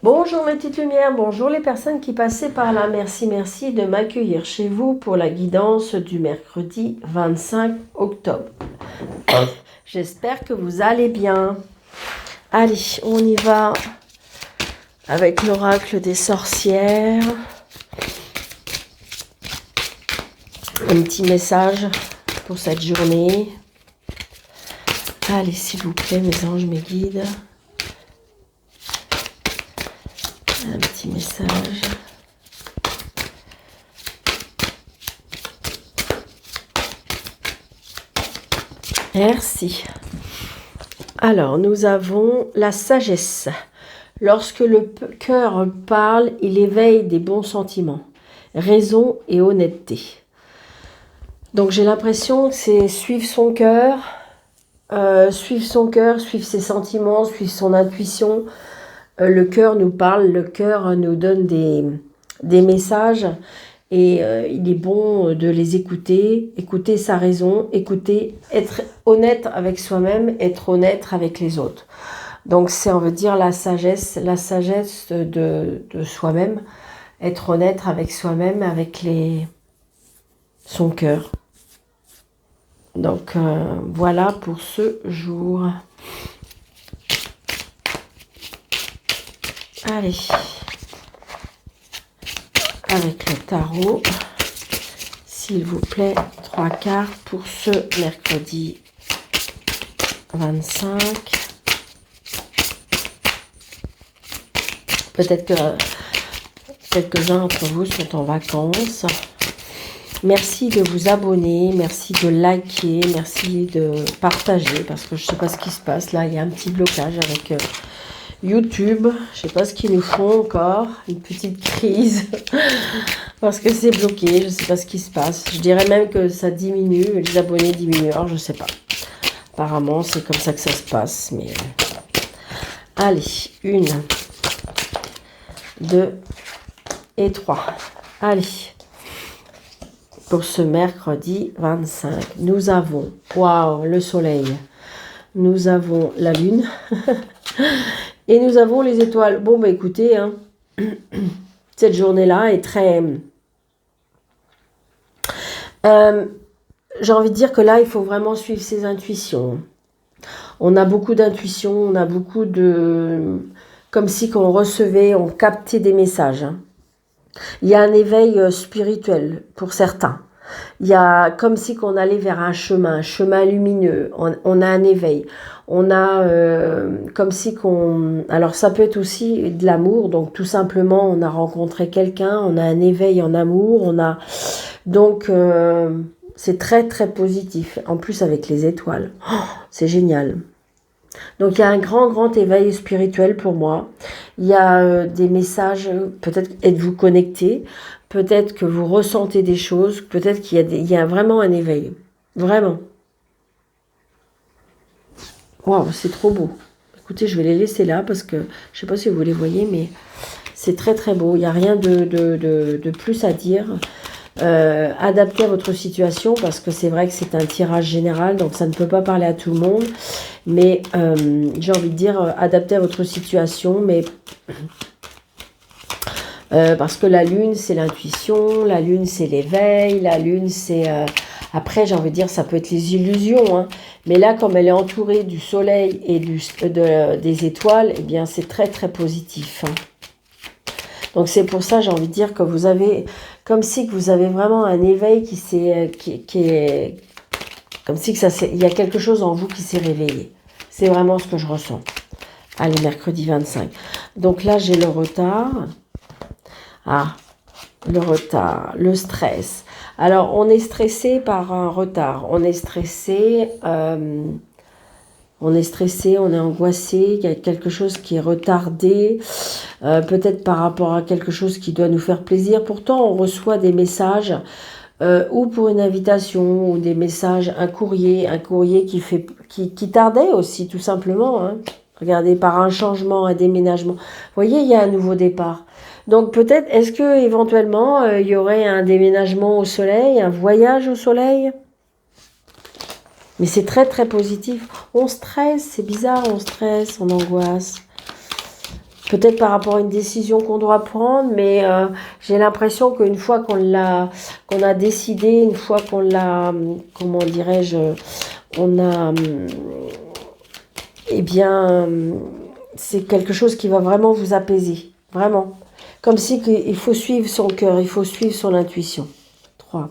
Bonjour mes petites lumières, bonjour les personnes qui passaient par là. Merci de m'accueillir chez vous pour la guidance du mercredi 25 octobre. J'espère que vous allez bien. Allez, on y va avec l'oracle des sorcières. Un petit message pour cette journée. Allez, s'il vous plaît, mes anges, mes guides. Un petit message. Merci. Alors, nous avons la sagesse. Lorsque le cœur parle, il éveille des bons sentiments, raison et honnêteté. Donc, j'ai l'impression que c'est suivre son cœur, suivre ses sentiments, suivre son intuition. Le cœur nous parle, le cœur nous donne des messages et il est bon de les écouter, écouter sa raison, écouter, être honnête avec soi-même, être honnête avec les autres. Donc c'est, on veut dire, la sagesse de soi-même, être honnête avec soi-même, avec son cœur. Donc voilà pour ce jour. Allez, avec le tarot, s'il vous plaît, 3 cartes pour ce mercredi 25. Peut-être que quelques-uns d'entre vous sont en vacances. Merci de vous abonner, merci de liker, merci de partager, parce que je ne sais pas ce qui se passe. Là, il y a un petit blocage avec YouTube. Je ne sais pas ce qu'ils nous font encore. Une petite crise. Parce que c'est bloqué. Je ne sais pas ce qui se passe. Je dirais même que ça diminue. Les abonnés diminuent. Alors, je ne sais pas. Apparemment, c'est comme ça que ça se passe. Mais allez. 1, 2 et 3. Allez. Pour ce mercredi 25, nous avons, waouh, le soleil. Nous avons la lune. Et nous avons les étoiles. Bon, bah écoutez, hein, cette journée-là est très... j'ai envie de dire que là, il faut vraiment suivre ses intuitions. On a beaucoup d'intuitions, on a beaucoup de... Comme si on recevait, on captait des messages. Hein. Il y a un éveil spirituel pour certains. Il y a comme si qu'on allait vers un chemin lumineux. On a un éveil. On a comme si qu'on... Alors ça peut être aussi de l'amour. Donc tout simplement, on a rencontré quelqu'un. On a un éveil en amour. On a... Donc c'est très très positif. En plus avec les étoiles. Oh, c'est génial. Donc il y a un grand éveil spirituel pour moi. Il y a des messages, peut-être êtes-vous connecté, peut-être que vous ressentez des choses, peut-être qu'il y a vraiment un éveil. Vraiment. Waouh, c'est trop beau. Écoutez, je vais les laisser là parce que je ne sais pas si vous les voyez, mais c'est très très beau. Il n'y a rien de plus à dire. Adaptez à votre situation parce que c'est vrai que c'est un tirage général, donc ça ne peut pas parler à tout le monde. Mais j'ai envie de dire, adaptez à votre situation, mais parce que la lune, c'est l'intuition, la lune, c'est l'éveil, la lune, c'est... après, j'ai envie de dire, ça peut être les illusions, hein, mais là, comme elle est entourée du soleil et des étoiles, eh bien, c'est très, très positif. Hein. Donc, c'est pour ça, j'ai envie de dire que vous avez... Comme si que vous avez vraiment un éveil qui est... Comme si que il y a quelque chose en vous qui s'est réveillé. C'est vraiment ce que je ressens. Allez, mercredi 25. Donc là, j'ai le retard. Ah, le retard, le stress. Alors, on est stressé par un retard. On est stressé, on est angoissé. Il y a quelque chose qui est retardé. Peut-être par rapport à quelque chose qui doit nous faire plaisir. Pourtant, on reçoit des messages ou pour une invitation, ou des messages, un courrier qui tardait aussi, tout simplement. Hein. Regardez, par un changement, un déménagement. Vous voyez, il y a un nouveau départ. Donc peut-être, est-ce que éventuellement il y aurait un déménagement au soleil, un voyage au soleil? Mais c'est très très positif. On stresse, c'est bizarre, on stresse, on angoisse. Peut-être par rapport à une décision qu'on doit prendre, mais j'ai l'impression qu'une fois qu'on a décidé, une fois qu'on l'a, comment dirais-je, on a, eh bien, c'est quelque chose qui va vraiment vous apaiser, vraiment. Comme si il faut suivre son cœur, il faut suivre son intuition. 3,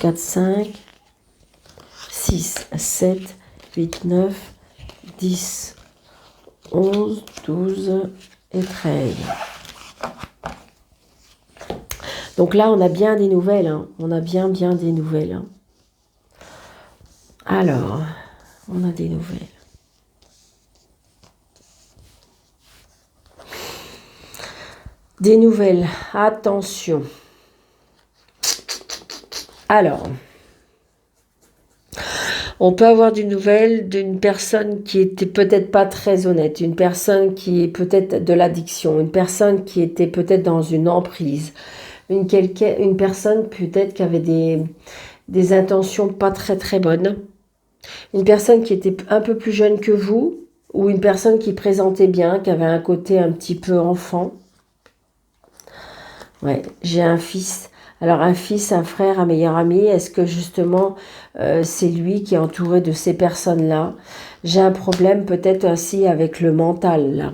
4, 5, 6, 7, 8, 9, 10, 11, 12 et 13. Donc là, on a bien des nouvelles. Hein. On a bien des nouvelles. Hein. Alors, on a des nouvelles. Des nouvelles. Attention. Alors, on peut avoir des nouvelles d'une personne qui était peut-être pas très honnête, une personne qui est peut-être de l'addiction, une personne qui était peut-être dans une emprise, une personne peut-être qui avait des intentions pas très bonnes, une personne qui était un peu plus jeune que vous, ou une personne qui présentait bien, qui avait un côté un petit peu enfant. Ouais, j'ai un fils. Alors un fils, un frère, un meilleur ami, est-ce que justement c'est lui qui est entouré de ces personnes-là? J'ai un problème peut-être aussi avec le mental, là.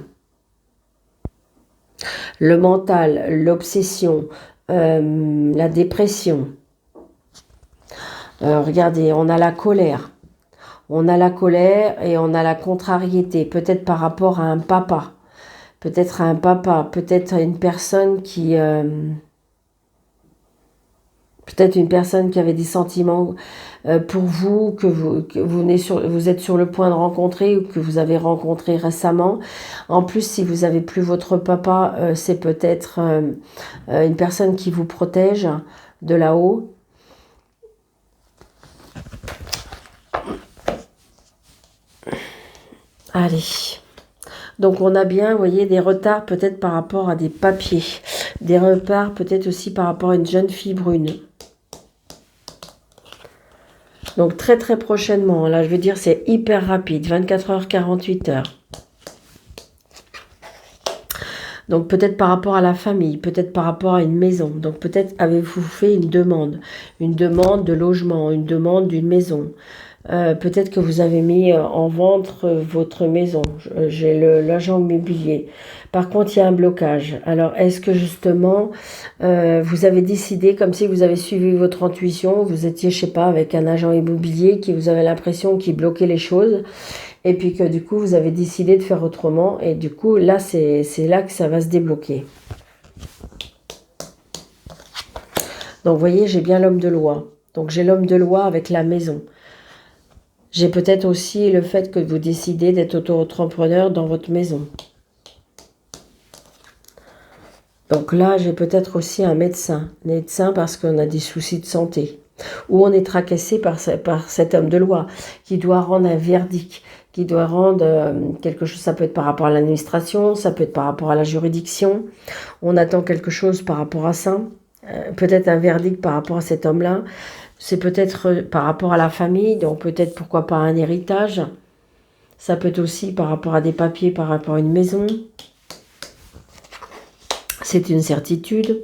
Le mental, l'obsession, la dépression. Regardez, on a la colère. On a la colère et on a la contrariété, peut-être par rapport à un papa. Peut-être à un papa, peut-être à une personne qui... peut-être une personne qui avait des sentiments pour vous, que vous êtes sur le point de rencontrer ou que vous avez rencontré récemment. En plus, si vous n'avez plus votre papa, c'est peut-être une personne qui vous protège de là-haut. Allez. Donc on a bien, vous voyez, des retards peut-être par rapport à des papiers. Des retards peut-être aussi par rapport à une jeune fille brune. Donc très prochainement, là je veux dire c'est hyper rapide, 24 heures, 48 heures. Donc peut-être par rapport à la famille, peut-être par rapport à une maison. Donc peut-être avez-vous fait une demande de logement, une demande d'une maison. Peut-être que vous avez mis en vente votre maison. J'ai l'agent immobilier. Par contre, il y a un blocage. Alors, est-ce que justement, vous avez décidé, comme si vous avez suivi votre intuition, vous étiez, je sais pas, avec un agent immobilier qui vous avait l'impression qu'il bloquait les choses, et puis que du coup, vous avez décidé de faire autrement, et du coup, là, c'est là que ça va se débloquer. Donc, vous voyez, j'ai bien l'homme de loi. Donc, j'ai l'homme de loi avec la maison. J'ai peut-être aussi le fait que vous décidez d'être auto-entrepreneur dans votre maison. Donc là, j'ai peut-être aussi un médecin. Médecin parce qu'on a des soucis de santé. Ou on est tracassé par cet homme de loi qui doit rendre un verdict, qui doit rendre quelque chose. Ça peut être par rapport à l'administration, ça peut être par rapport à la juridiction. On attend quelque chose par rapport à ça. Peut-être un verdict par rapport à cet homme-là. C'est peut-être par rapport à la famille, donc peut-être pourquoi pas un héritage. Ça peut être aussi par rapport à des papiers, par rapport à une maison. C'est une certitude.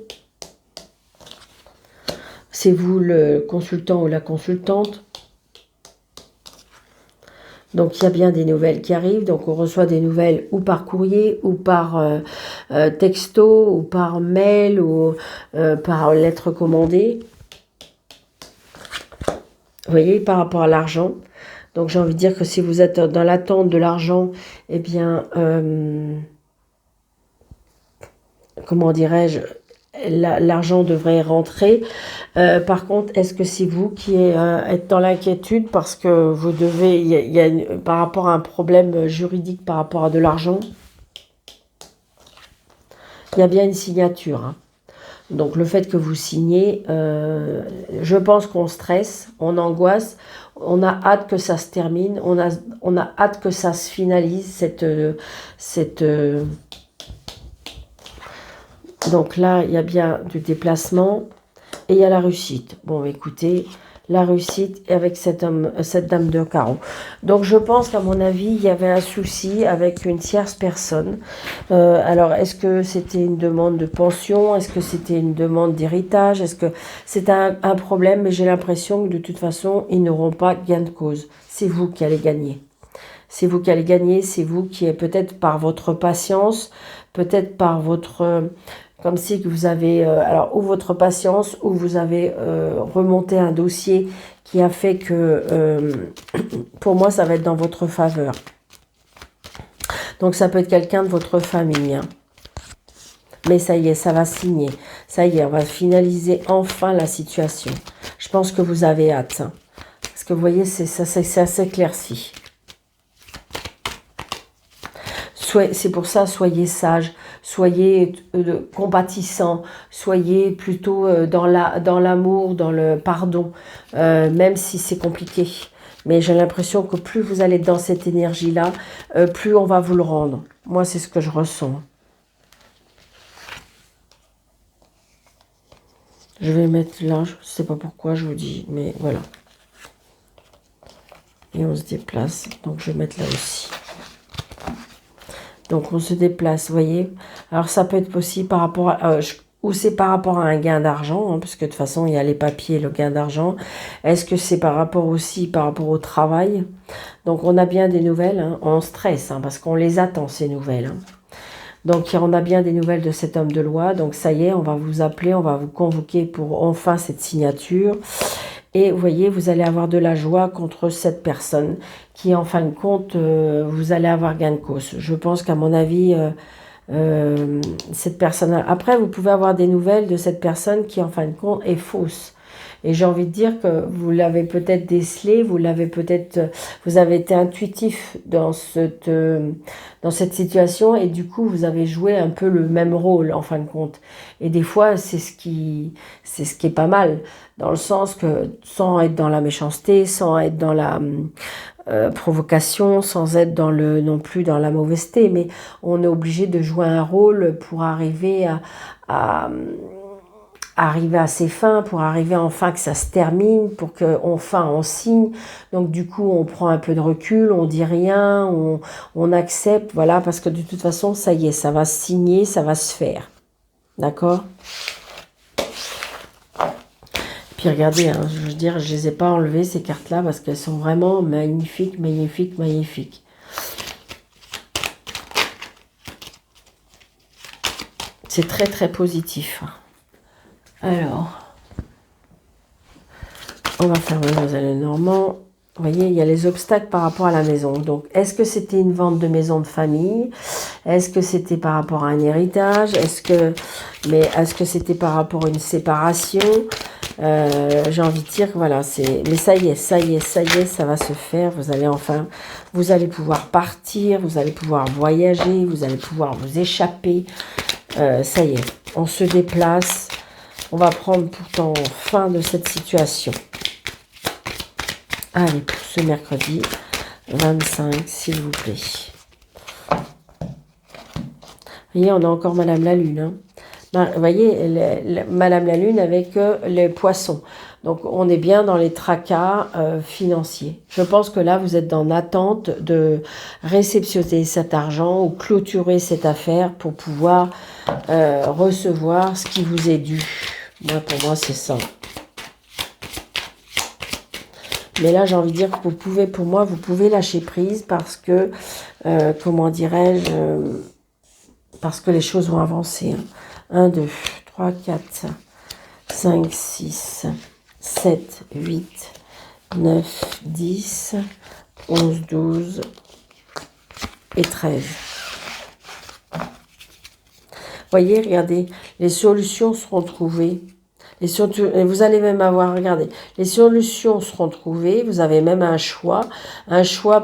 C'est vous le consultant ou la consultante. Donc il y a bien des nouvelles qui arrivent. Donc on reçoit des nouvelles ou par courrier, ou par texto, ou par mail, ou par lettre commandée. Vous voyez, par rapport à l'argent. Donc j'ai envie de dire que si vous êtes dans l'attente de l'argent, eh bien, comment dirais-je, l'argent devrait rentrer. Par contre, est-ce que c'est vous qui êtes dans l'inquiétude parce que vous devez, il y a par rapport à un problème juridique par rapport à de l'argent, il y a bien une signature, hein. Donc le fait que vous signez, je pense qu'on stresse, on angoisse, on a hâte que ça se termine, on a hâte que ça se finalise, donc là, il y a bien du déplacement et il y a la réussite. Bon, écoutez, la réussite avec cet homme, cette dame de carreau. Donc je pense qu'à mon avis, il y avait un souci avec une tierce personne. Alors est-ce que c'était une demande de pension? Est-ce que c'était une demande d'héritage? Est-ce que c'est un problème? Mais j'ai l'impression que de toute façon, ils n'auront pas gain de cause. C'est vous qui allez gagner. C'est vous qui allez gagner, c'est vous qui, peut-être par votre patience, peut-être par votre... comme si que vous avez, alors, ou votre patience, ou vous avez remonté un dossier qui a fait que, pour moi, ça va être dans votre faveur. Donc, ça peut être quelqu'un de votre famille. Hein. Mais ça y est, ça va signer. Ça y est, on va finaliser enfin la situation. Je pense que vous avez hâte. Hein. Parce que vous voyez, ça s'éclaircit. C'est pour ça, soyez sage, soyez compatissant, soyez plutôt dans l'amour, dans le pardon, même si c'est compliqué. Mais j'ai l'impression que plus vous allez dans cette énergie-là, plus on va vous le rendre. Moi, c'est ce que je ressens. Je vais mettre là, je ne sais pas pourquoi je vous dis, mais voilà. Et on se déplace, donc je vais mettre là aussi. Donc, on se déplace, vous voyez. Alors, ça peut être possible par rapport à... ou c'est par rapport à un gain d'argent, hein, parce que de toute façon, il y a les papiers, le gain d'argent. Est-ce que c'est par rapport aussi, par rapport au travail? Donc, on a bien des nouvelles. Hein, on stresse, hein, parce qu'on les attend, ces nouvelles. Hein. Donc, on a bien des nouvelles de cet homme de loi. Donc, ça y est, on va vous appeler, on va vous convoquer pour enfin cette signature. Et vous voyez, vous allez avoir de la joie contre cette personne qui, en fin de compte, vous allez avoir gain de cause. Je pense qu'à mon avis, cette personne... Après, vous pouvez avoir des nouvelles de cette personne qui, en fin de compte, est fausse. Et j'ai envie de dire que vous l'avez peut-être décelé, vous avez été intuitif dans cette situation et du coup, vous avez joué un peu le même rôle, en fin de compte. Et des fois, c'est ce qui est pas mal, dans le sens que sans être dans la méchanceté, sans être dans la provocation, sans être non plus dans la mauvaiseté, mais on est obligé de jouer un rôle pour arriver arriver à ses fins, pour arriver enfin que ça se termine, pour qu'enfin on signe. Donc du coup, on prend un peu de recul, on dit rien, on accepte, voilà, parce que de toute façon, ça y est, ça va se signer, ça va se faire. D'accord ? Puis regardez, hein, je veux dire, je les ai pas enlevées ces cartes-là parce qu'elles sont vraiment magnifiques, magnifiques, magnifiques. C'est très très positif. Alors, on va faire Mademoiselle Lenormand. Vous voyez, il y a les obstacles par rapport à la maison. Donc, est-ce que c'était une vente de maison de famille? Est-ce que c'était par rapport à un héritage? Est-ce que c'était par rapport à une séparation? J'ai envie de dire, voilà, mais ça y est, ça va se faire. Vous allez pouvoir partir, vous allez pouvoir voyager, vous allez pouvoir vous échapper. Ça y est, on se déplace. On va prendre pourtant fin de cette situation. Allez, pour ce mercredi 25, s'il vous plaît. Vous voyez, on a encore Madame la Lune. Hein. Vous voyez, Madame la Lune avec les poissons. Donc, on est bien dans les tracas financiers. Je pense que là, vous êtes en attente de réceptionner cet argent ou clôturer cette affaire pour pouvoir recevoir ce qui vous est dû. Pour moi, c'est ça. Mais là, j'ai envie de dire que vous pouvez lâcher prise parce que, comment dirais-je, parce que les choses vont avancer. 1, 2, 3, 4, 5, 6, 7, 8, 9, 10, 11, 12 et 13. Voyez, regardez, les solutions seront trouvées. Vous allez même avoir, regardez, les solutions seront trouvées. Vous avez même un choix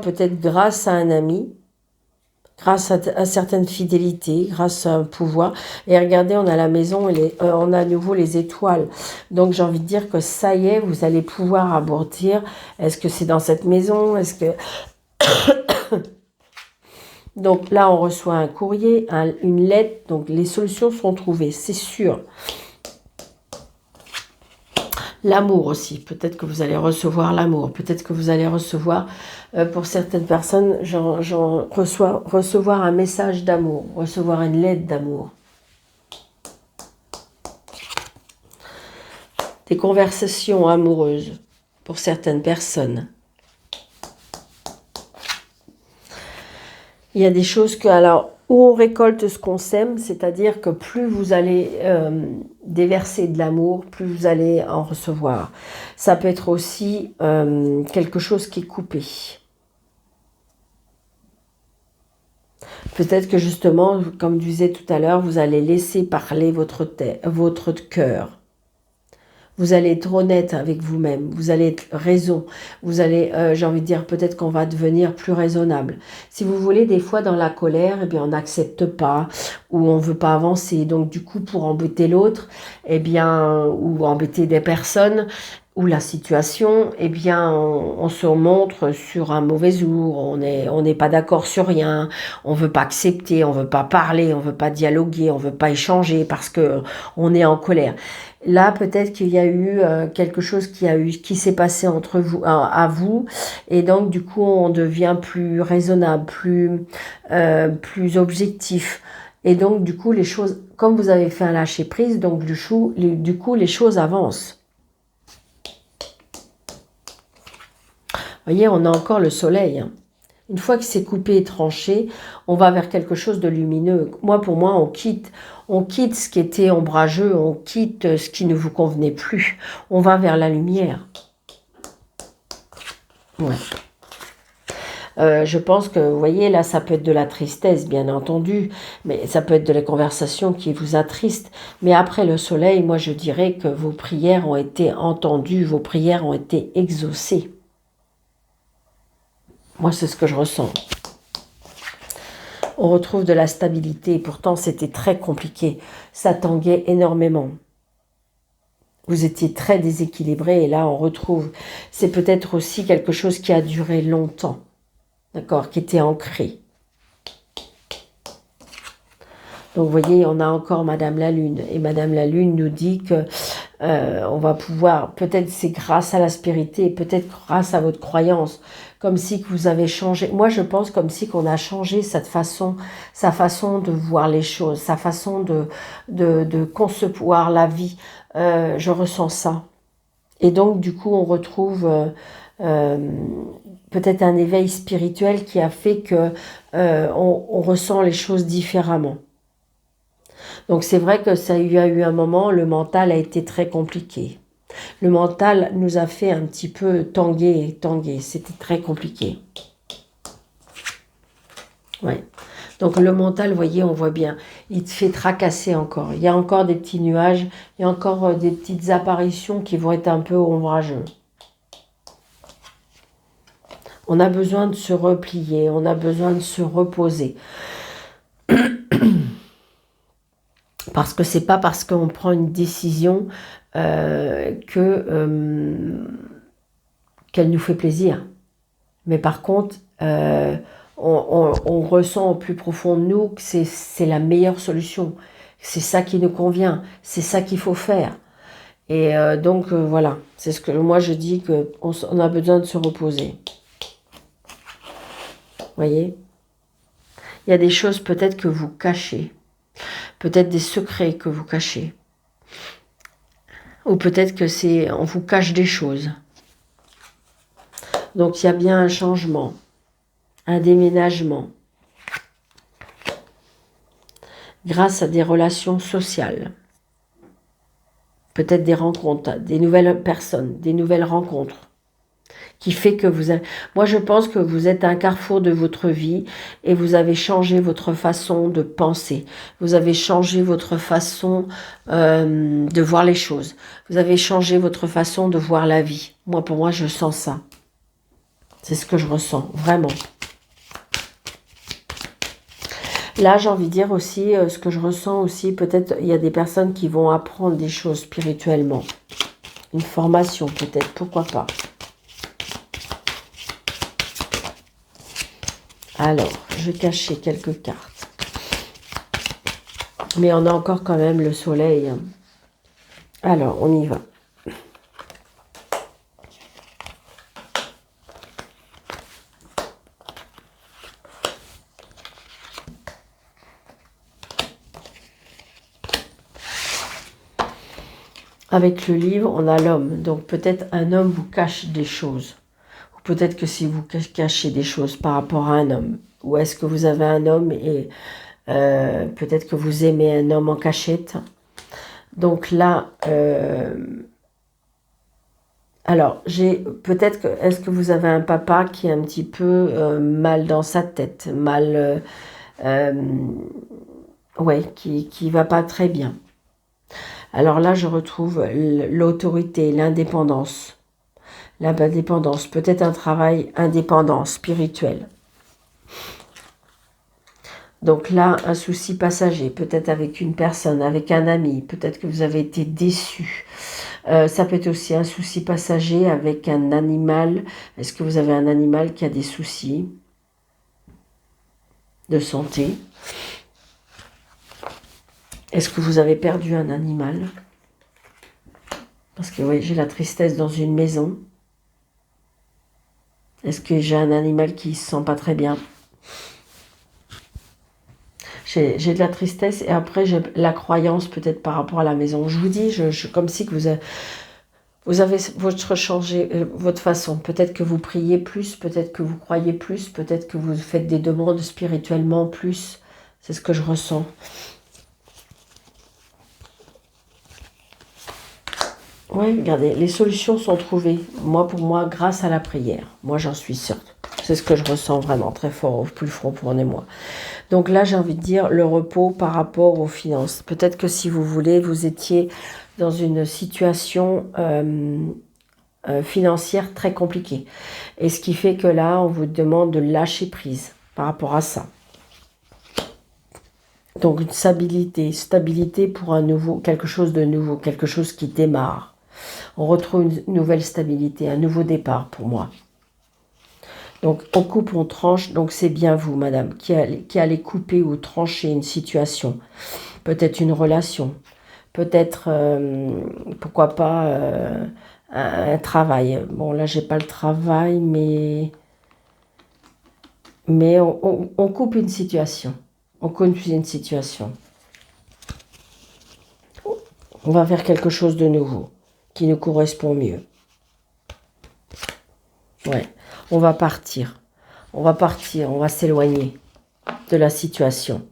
peut-être grâce à un ami, grâce à certaines fidélités, grâce à un pouvoir. Et regardez, on a la maison, on a à nouveau les étoiles. Donc j'ai envie de dire que ça y est, vous allez pouvoir aboutir. Est-ce que c'est dans cette maison? Est-ce que... Donc là, on reçoit un courrier, une lettre. Donc les solutions seront trouvées, c'est sûr. L'amour aussi, peut-être que vous allez recevoir l'amour, peut-être que vous allez recevoir, pour certaines personnes, recevoir un message d'amour, recevoir une lettre d'amour. Des conversations amoureuses pour certaines personnes. Il y a des choses que, alors, où on récolte ce qu'on sème, c'est-à-dire que plus vous allez déverser de l'amour, plus vous allez en recevoir. Ça peut être aussi quelque chose qui est coupé. Peut-être que justement, comme je disais tout à l'heure, vous allez laisser parler votre cœur. Vous allez être honnête avec vous-même, vous allez être raison, vous allez, j'ai envie de dire, peut-être qu'on va devenir plus raisonnable. Si vous voulez, des fois dans la colère, eh bien, on n'accepte pas ou on veut pas avancer. Donc du coup, pour embêter l'autre, eh bien, ou embêter des personnes ou la situation, eh bien, on se montre sur un mauvais jour, on n'est pas d'accord sur rien, on veut pas accepter, on veut pas parler, on veut pas dialoguer, on veut pas échanger parce que on est en colère. Là, peut-être qu'il y a eu quelque chose qui s'est passé entre vous, à vous, et donc du coup, on devient plus raisonnable, plus objectif. Et donc, du coup, les choses, comme vous avez fait un lâcher prise, donc du coup, les choses avancent. Vous voyez, on a encore le soleil. Hein. Une fois que c'est coupé et tranché, on va vers quelque chose de lumineux. Pour moi, on quitte ce qui était ombrageux, on quitte ce qui ne vous convenait plus. On va vers la lumière. Ouais. Je pense que, vous voyez, là, ça peut être de la tristesse, bien entendu, mais ça peut être de la conversation qui vous attriste. Mais après le soleil, moi, je dirais que vos prières ont été entendues, vos prières ont été exaucées. Moi, c'est ce que je ressens. On retrouve de la stabilité. Pourtant, c'était très compliqué. Ça tanguait énormément. Vous étiez très déséquilibré et là, on retrouve... C'est peut-être aussi quelque chose qui a duré longtemps. D'accord, qui était ancré. Donc, vous voyez, on a encore Madame la Lune. Et Madame la Lune nous dit que on va pouvoir... Peut-être c'est grâce à l'aspérité, peut-être grâce à votre croyance, comme si que vous avez changé. Moi, je pense comme si qu'on a changé sa façon de voir les choses, sa façon de concevoir la vie. Je ressens ça. Et donc, du coup, on retrouve peut-être un éveil spirituel qui a fait que on ressent les choses différemment. Donc, c'est vrai que ça y a eu un moment, le mental a été très compliqué. Le mental nous a fait un petit peu tanguer. C'était très compliqué. Ouais. Donc le mental, vous voyez, on voit bien, il te fait tracasser encore. Il y a encore des petits nuages, il y a encore des petites apparitions qui vont être un peu ombrageux. On a besoin de se replier, on a besoin de se reposer. Parce que c'est pas parce qu'on prend une décision qu'elle nous fait plaisir. Mais par contre, on ressent au plus profond de nous que c'est la meilleure solution. C'est ça qui nous convient. C'est ça qu'il faut faire. Et donc, voilà. C'est ce que moi, je dis qu'on a besoin de se reposer. Vous voyez ? Il y a des choses peut-être que vous cachez. Peut-être des secrets que vous cachez. Ou peut-être que on vous cache des choses. Donc, il y a bien un changement. Un déménagement. Grâce à des relations sociales. Peut-être des rencontres, des nouvelles personnes, des nouvelles rencontres. Qui fait que vous avez... Moi, je pense que vous êtes à un carrefour de votre vie et vous avez changé votre façon de penser. Vous avez changé votre façon de voir les choses. Vous avez changé votre façon de voir la vie. Pour moi, je sens ça. C'est ce que je ressens, vraiment. Là, j'ai envie de dire aussi, ce que je ressens aussi, peut-être, il y a des personnes qui vont apprendre des choses spirituellement. Une formation, peut-être, pourquoi pas. Alors, je vais cacher quelques cartes. Mais on a encore quand même le soleil. Alors, on y va. Avec le livre, on a l'homme. Donc peut-être un homme vous cache des choses. Ou peut-être que si vous cachez des choses par rapport à un homme. Ou est-ce que vous avez un homme et peut-être que vous aimez un homme en cachette. Donc là, alors, peut-être que, est-ce que vous avez un papa qui est un petit peu mal dans sa tête, mal, ouais, qui va pas très bien. Alors là, je retrouve l'autorité, l'indépendance. L'indépendance, peut-être un travail indépendant, spirituel. Donc là, un souci passager, peut-être avec une personne, avec un ami, peut-être que vous avez été déçu. Ça peut être aussi un souci passager avec un animal. Est-ce que vous avez un animal qui a des soucis de santé? Est-ce que vous avez perdu un animal? Parce que oui, j'ai la tristesse dans une maison. Est-ce que j'ai un animal qui ne se sent pas très bien? J'ai de la tristesse et après j'ai la croyance peut-être par rapport à la maison. Je vous dis, comme si que vous avez votre façon. Peut-être que vous priez plus, peut-être que vous croyez plus, peut-être que vous faites des demandes spirituellement plus. C'est ce que je ressens. Oui, regardez, les solutions sont trouvées. Pour moi, grâce à la prière. Moi, j'en suis sûre. C'est ce que je ressens vraiment très fort, au plus profondément. Donc là, j'ai envie de dire le repos par rapport aux finances. Peut-être que si vous voulez, vous étiez dans une situation financière très compliquée. Et ce qui fait que là, on vous demande de lâcher prise par rapport à ça. Donc une stabilité pour quelque chose de nouveau, quelque chose qui démarre. On retrouve une nouvelle stabilité, un nouveau départ pour moi. Donc on coupe, on tranche, donc c'est bien vous, madame, qui allez couper ou trancher une situation. Peut-être une relation, peut-être, pourquoi pas, un travail. Bon, là, j'ai pas le travail, mais on coupe une situation. On coupe une situation. On va faire quelque chose de nouveau, qui nous correspond mieux. Ouais, on va partir. On va s'éloigner de la situation.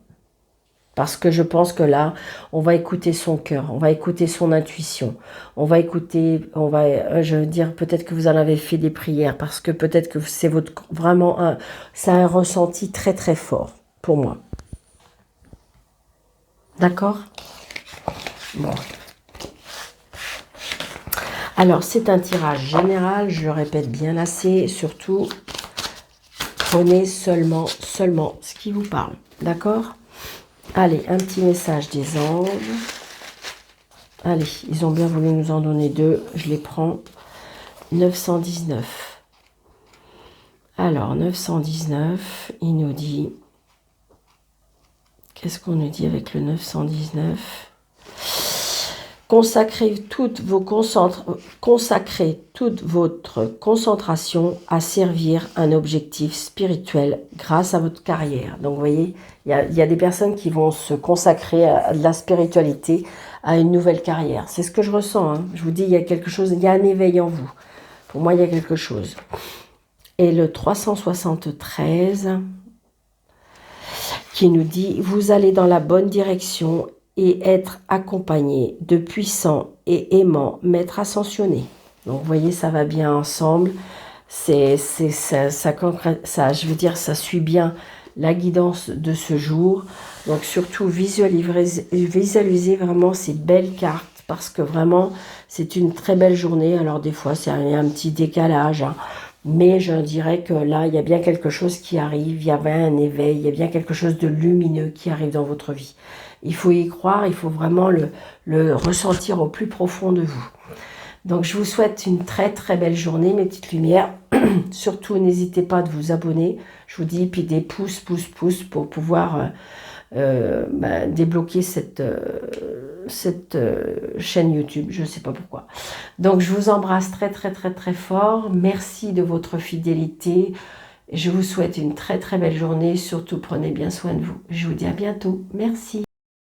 Parce que je pense que là, on va écouter son cœur, on va écouter son intuition, on va écouter, je veux dire, peut-être que vous en avez fait des prières, parce que peut-être que c'est vraiment ça a un ressenti très très fort pour moi. D'accord? Bon. Alors, c'est un tirage général, je le répète bien assez, surtout, prenez seulement ce qui vous parle. D'accord? Allez, un petit message des anges. Allez, ils ont bien voulu nous en donner deux. Je les prends. 919. Alors, 919, il nous dit... Qu'est-ce qu'on nous dit avec le 919? Consacrez toute votre concentration à servir un objectif spirituel grâce à votre carrière. Donc, vous voyez, il y a des personnes qui vont se consacrer à de la spiritualité, à une nouvelle carrière. C'est ce que je ressens. Hein. Je vous dis, il y a quelque chose, il y a un éveil en vous. Pour moi, il y a quelque chose. Et le 373 qui nous dit « Vous allez dans la bonne direction et être accompagné de puissants et aimants maîtres ascensionnés. » Donc, vous voyez, ça va bien ensemble. Ça, je veux dire, ça suit bien la guidance de ce jour. Donc, surtout, visualisez vraiment ces belles cartes parce que vraiment, c'est une très belle journée. Alors, des fois, c'est un petit décalage, hein. Mais je dirais que là, il y a bien quelque chose qui arrive, il y avait un éveil, il y a bien quelque chose de lumineux qui arrive dans votre vie. Il faut y croire, il faut vraiment le ressentir au plus profond de vous. Donc, je vous souhaite une très très belle journée, mes petites lumières. Surtout, n'hésitez pas de vous abonner. Je vous dis, puis des pouces pour pouvoir débloquer cette chaîne YouTube. Je ne sais pas pourquoi. Donc, je vous embrasse très très très très fort. Merci de votre fidélité. Je vous souhaite une très très belle journée. Surtout, prenez bien soin de vous. Je vous dis à bientôt. Merci.